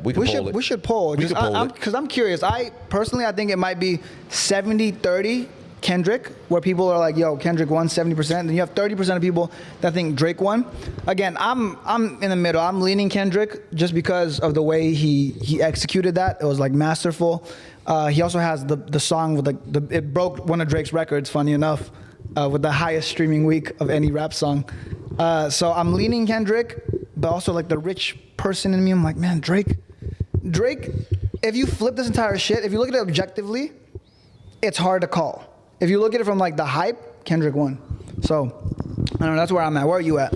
We should poll. Because I'm curious. I think it might be 70-30 Kendrick, where people are like, yo, Kendrick won 70%. Then you have 30% of people that think Drake won. Again, I'm in the middle. I'm leaning Kendrick just because of the way he executed that. It was like masterful. He also has the song with it broke one of Drake's records, funny enough, with the highest streaming week of any rap song. So I'm leaning Kendrick, but also like the rich person in me, I'm like, man, Drake, if you flip this entire shit, if you look at it objectively, it's hard to call. If you look at it from like the hype, Kendrick won. So, I don't know, that's where I'm at. Where are you at?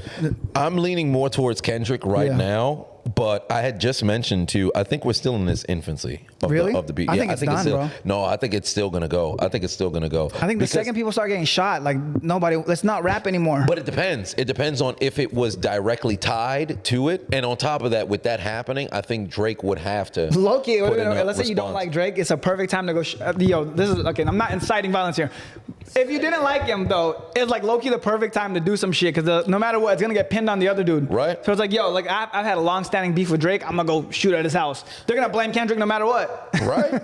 I'm leaning more towards Kendrick right now, but I had just mentioned too, I think we're still in this infancy of the beat. I think it's done, still, bro. No, I think it's still going to go. I think the second people start getting shot, like let's not rap anymore. But it depends. It depends on if it was directly tied to it. And on top of that, with that happening, I think Drake would have to. Low-key, let's say you don't like Drake, it's a perfect time to go, yo, this is, okay, I'm not inciting violence here. If you didn't like him, though, it's like low-key the perfect time to do some shit, because no matter what, it's going to get pinned on the other dude. Right. So it's like, yo, like I've had a long-standing beef with Drake, I'm going to go shoot at his house. They're going to blame Kendrick no matter what. Right,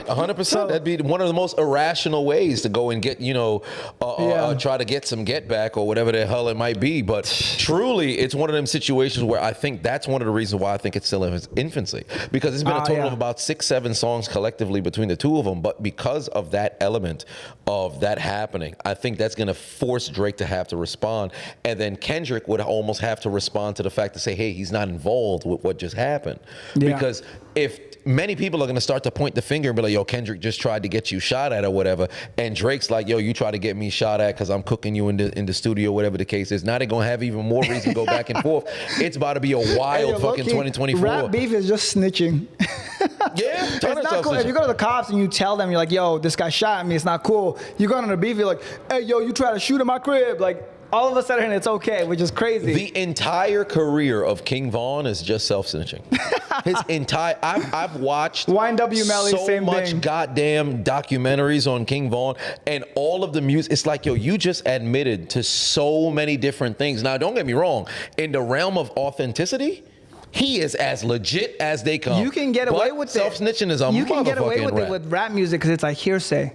100%. So, that'd be one of the most irrational ways to go and get, try to get some get back or whatever the hell it might be. But truly, it's one of them situations where I think that's one of the reasons why I think it's still in its infancy. Because it's been a total of about 6-7 songs collectively between the two of them. But because of that element of that happening, I think that's going to force Drake to have to respond. And then Kendrick would almost have to respond to the fact to say, hey, he's not involved with what just happened. Yeah. Because if many people are going to start to point the finger and be like, yo, Kendrick just tried to get you shot at or whatever. And Drake's like, yo, you try to get me shot at because I'm cooking you in the studio, whatever the case is. Now they're going to have even more reason to go back and forth. It's about to be a wild fucking 2024. Rap beef is just snitching. Yeah. It's not cool. If you go to the cops and you tell them, you're like, yo, this guy shot at me, it's not cool. You go on a beef, you're like, hey, yo, you try to shoot in my crib. Like, all of a sudden it's okay, which is crazy. The entire career of King Von is just self-snitching. His entire, I've watched YNW Melly, so much goddamn documentaries on King Von, and all of the music. It's like, yo, you just admitted to so many different things. Now, don't get me wrong. In the realm of authenticity, he is as legit as they come. You can get away with it. Self-snitching is a motherfucking You can get away with it with rap music because it's like hearsay.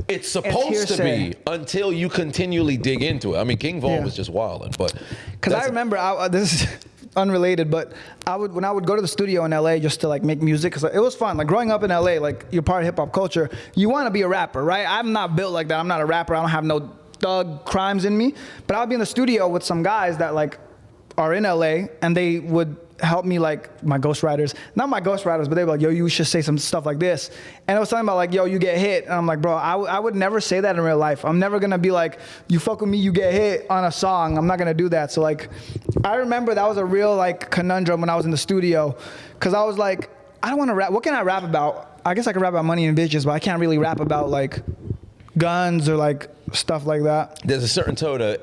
It's supposed to be until you continually dig into it. I mean, King Von was just wilding, but because I remember this is unrelated, but when I would go to the studio in LA just to like make music, because it was fun. Like growing up in LA, like you're part of hip hop culture. You want to be a rapper, right? I'm not built like that. I'm not a rapper. I don't have no thug crimes in me. But I would be in the studio with some guys that like are in LA, and they would help me, like my ghostwriters, not my ghostwriters, but they were like, yo, you should say some stuff like this. And it was something about like, yo, you get hit. And I'm like, bro, I would never say that in real life. I'm never gonna be like, you fuck with me, you get hit on a song. I'm not gonna do that. So like, I remember that was a real like conundrum when I was in the studio, because I was like, I don't wanna rap. What can I rap about? I guess I can rap about money and bitches, but I can't really rap about like guns or like stuff like that. There's a certain sort of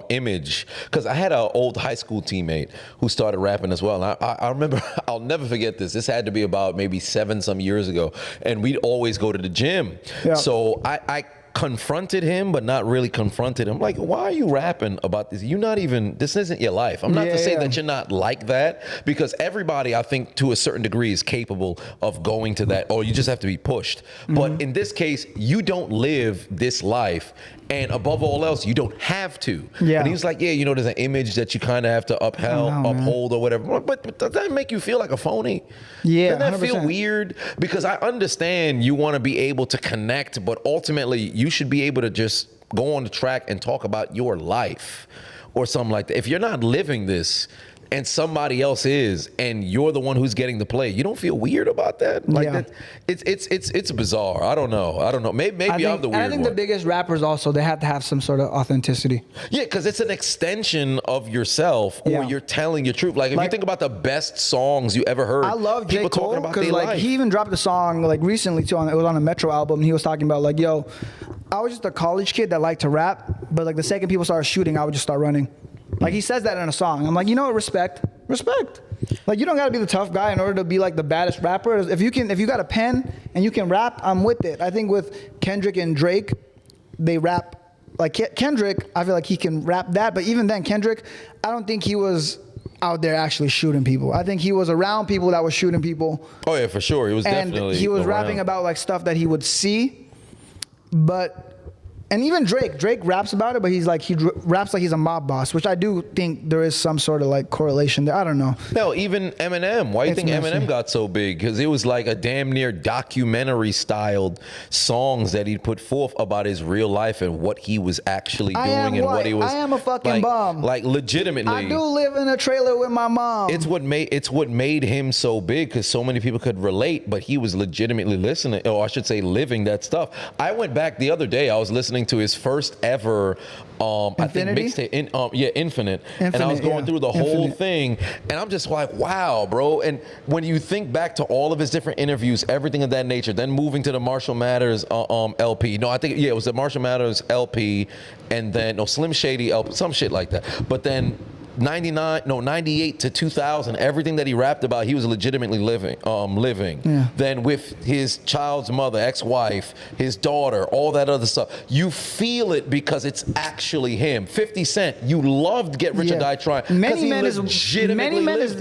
image, because I had an old high school teammate who started rapping as well. And I remember, I'll never forget this. This had to be about maybe 7-some years ago. And we'd always go to the gym. Yeah. So I confronted him, but not really confronted him. Like, why are you rapping about this? You're not even, this isn't your life. I'm not to say that you're not like that, because everybody, I think, to a certain degree is capable of going to that, or you just have to be pushed. But in this case, you don't live this life, and above all else, you don't have to. Yeah. And he was like, yeah, you know, there's an image that you kind of have to uphold or whatever. But does that make you feel like a phony? Yeah, doesn't that 100%. feel weird? Because I understand you want to be able to connect, but ultimately you should be able to just go on the track and talk about your life or something like that. If you're not living this and somebody else is, and you're the one who's getting the play, you don't feel weird about that? Like that, it's bizarre. I don't know. Maybe I'm the weird one. I think the biggest rappers also, they have to have some sort of authenticity. Yeah, because it's an extension of yourself, or you're telling your truth. Like if you think about the best songs you ever heard, I love people J. Cole, talking about their like life. he even dropped a song like recently too. It was on a Metro album. And he was talking about like, yo, I was just a college kid that liked to rap, but like the second people started shooting, I would just start running. Like he says that in a song. I'm like, you know what, respect. Like you don't gotta be the tough guy in order to be like the baddest rapper. If you got a pen and you can rap, I'm with it. I think with Kendrick and Drake, they rap like Kendrick. I feel like he can rap that, but even then, Kendrick, I don't think he was out there actually shooting people. I think he was around people that were shooting people. Oh yeah, for sure. He was and definitely. He was around. rapping about like stuff that he would see, but. And even Drake raps about it, but he raps like he's a mob boss, which I do think there is some sort of like correlation there. I don't know. No, even Eminem. Why do you think Eminem got so big? Because it was like a damn near documentary styled songs that he put forth about his real life and what he was actually doing and what he was. I am a fucking bum. Like legitimately. I do live in a trailer with my mom. It's what made him so big because so many people could relate, but he was legitimately listening, or I should say living that stuff. I went back the other day, I was listening to his first ever I think mixtape, Infinite. And I was going through the whole thing, and I'm just like, wow, bro. And when you think back to all of his different interviews, everything of that nature, then moving to the Marshall Mathers LP. No, I think it was the Marshall Mathers LP, and then Slim Shady LP, some shit like that. But then 98 to 2000, everything that he rapped about, he was legitimately living. Yeah. Then with his child's mother, ex-wife, his daughter, all that other stuff, you feel it because it's actually him. 50 Cent, you loved Get Rich or Die Trying. Many Men is lived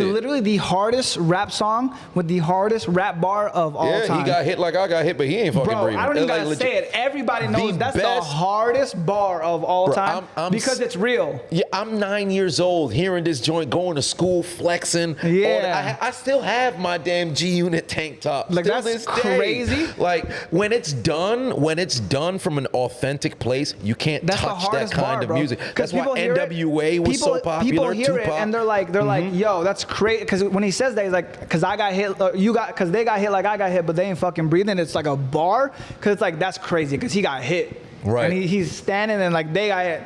it. literally the hardest rap song with the hardest rap bar of all time. Yeah, he got hit like I got hit, but he ain't fucking breathing. I don't even gotta say it. Everybody knows that's the hardest bar of all time because it's real. Yeah, I'm 9 years old. Hearing this joint, going to school, flexing. Yeah, I still have my damn G Unit tank top. Like still that's crazy. Like when it's done from an authentic place, you can't touch that kind of music. That's why NWA was so popular. People hear it and they're like, yo, that's crazy. Because when he says that, he's like, because I got hit, because they got hit like I got hit, but they ain't fucking breathing. It's like a bar. Because it's like that's crazy. Because he got hit. Right. And he's standing and like they got hit.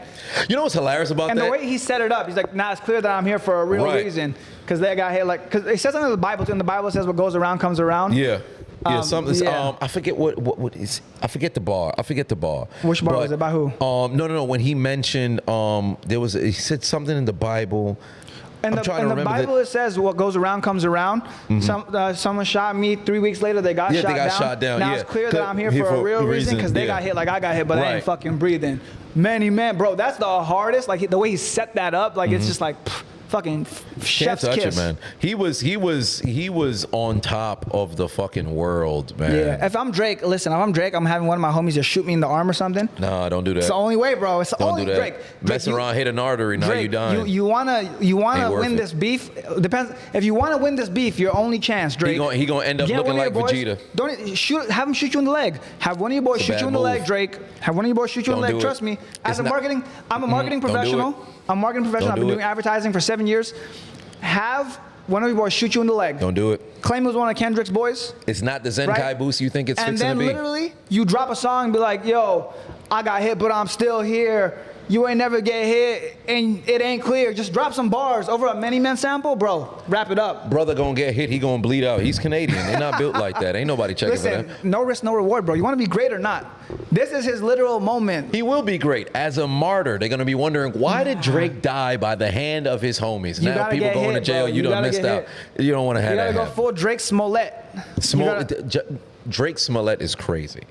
You know what's hilarious about that? And the way he set it up, he's like, nah, it's clear that I'm here for a real reason. Because they got hit like, because it says something in the Bible too. And the Bible says what goes around comes around. Yeah. Yeah, I forget what is. I forget the bar. Which bar was it? By who? No. When he mentioned, he said something in the Bible. And the Bible it says what goes around comes around. Someone shot me 3 weeks later. They got shot down. Now it's clear that I'm here for a real reason because they got hit like I got hit, but they ain't fucking breathing. Many men, bro. That's the hardest. Like the way he set that up, like it's just like. Fucking chef's kiss. It, man. He was on top of the fucking world, man. Yeah. If I'm Drake, I'm having one of my homies just shoot me in the arm or something. No, don't do that. It's the only way, bro. It's the only Drake. Messing around, hit an artery, now you dying. You wanna win this beef. Depends. If you wanna win this beef, your only chance, Drake. He gonna end up looking like Vegeta. Have him shoot you in the leg. Have one of your boys shoot you in the leg, Drake. Have one of your boys shoot you in the leg. Trust me. I'm a marketing professional. I'm a marketing professional. I've been doing advertising for 7 years. Have one of your boys shoot you in the leg. Don't do it. Claim it was one of Kendrick's boys. It's not the Zenkai boost you think it's fixing to be. And then literally, you drop a song and be like, yo, I got hit, but I'm still here. You ain't never get hit, and it ain't clear. Just drop some bars over a Many Men sample, bro. Wrap it up. Brother gonna get hit, he gonna bleed out. He's Canadian. They're not built like that. Ain't nobody checking for that. No risk, no reward, bro. You want to be great or not? This is his literal moment. He will be great. As a martyr, they're gonna be wondering, why did Drake die by the hand of his homies? Now people going to jail, you done missed out. You don't want to have that. You gotta go full Drake Smollett. Drake Smollett is crazy.